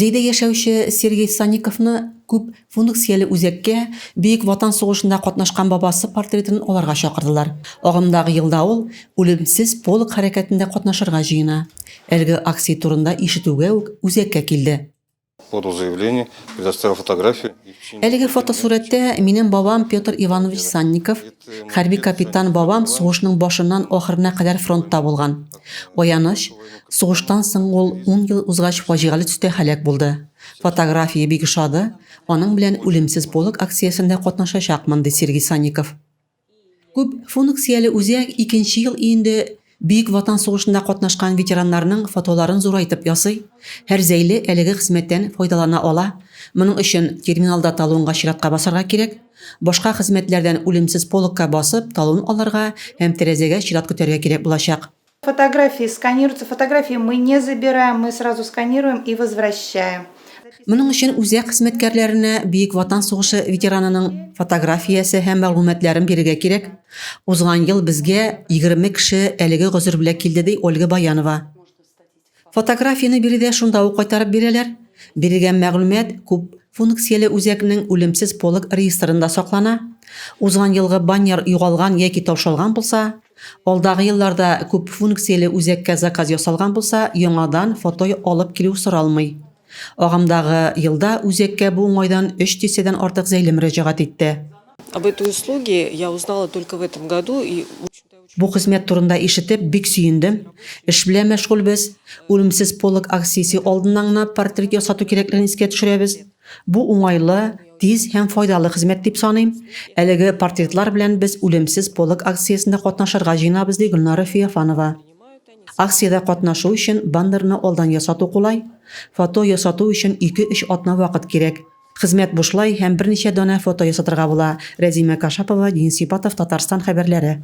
Ризейде яшәүче Сергей Санниковны күп функцияле үзәккә Бөек Ватан сугышында катнашкан бабасы портретын аларга чакырдылар. Агымдагы елда ул үлемсез полк хәрәкәтендә катнашырга җыена. Әлеге акция турында ишетүгә үк үзәккә килде. Подал заявление, предоставил фотографию. Әлеге фотосурәттә минем бабам Петр Иванович Санников, хәрби капитан бабам сугышның башыннан ахырына кадәр фронтта булган. Аяныч, сугыштан соң ул 10 ел узгач фаҗигале төстә һәлак булды. Фотография бик ошады, аның белән үлемсез полк акциясендә катнашачакмын, ди Сергей Санников. Күп функцияле үзәк 2нче ел инде Бөек Ватан сугышында катнашкан ветераннарның фотоларын зурайтып ясый. Һәр зәйле әлеге хезмәттән файдалана ала. Моның өчен терминалда талонга чиратка басарга кирәк. Башка хезмәтләрдән үлемсез полкка басып, талон алырга һәм тәрәзәгә чират көтәргә кирәк булачак. Фотографии сканируются, фотографии мы не забираем, мы сразу сканируем и возвращаем. Моның өчен үзәк хезмәткәрләренә Бөек Ватан сугышы ветеранының фотографиясе һәм мәгълүматларын бирергә кирәк. Узган ел безгә 20 кеше әлеге гозер белән килде, ди Ольга Баянова. Фотографияны биредә шунда ук кайтарып бирәләр. Бирелгән мәгълүмат күп функцияле үзәкнең үлемсез полк реестрында саклана. Узган елгы баннер югалган яки таушалган булса, алдагы елларда күп функцияле үзәккә заказ ясалган булса, яңадан фото алып килү соралмый. Агымдагы елда үзәккә бу уңайдан 3 тисәдән артык зәйле мөрәҗәгать итте. Об этой услуге я узнала только в этом году. Бу хезмәт турында ишетеп бик сөендем. Эш белән мәшгульбез. Үлемсез полк акциясе алдыннан гына портрет ясату кирәклеген искә төшерәбез. Бу уңайлы, тиз һәм файдалы хезмәт дип саныйм. Әлеге портретлар белән без үлемсез полк акциясендә катнашырга җыенабыз, ди Гөлнара Фияфанова. Акциядә катнашу өчен баннерны алдан ясату кулай. Фото ясату өчен 2-3 атна вакыт кирәк. Хезмәт бушлай һәм берничә дана фото ясатырга була. Рәзимә Кашапова, Дин Сипатов, Татарстан хәбәрләре.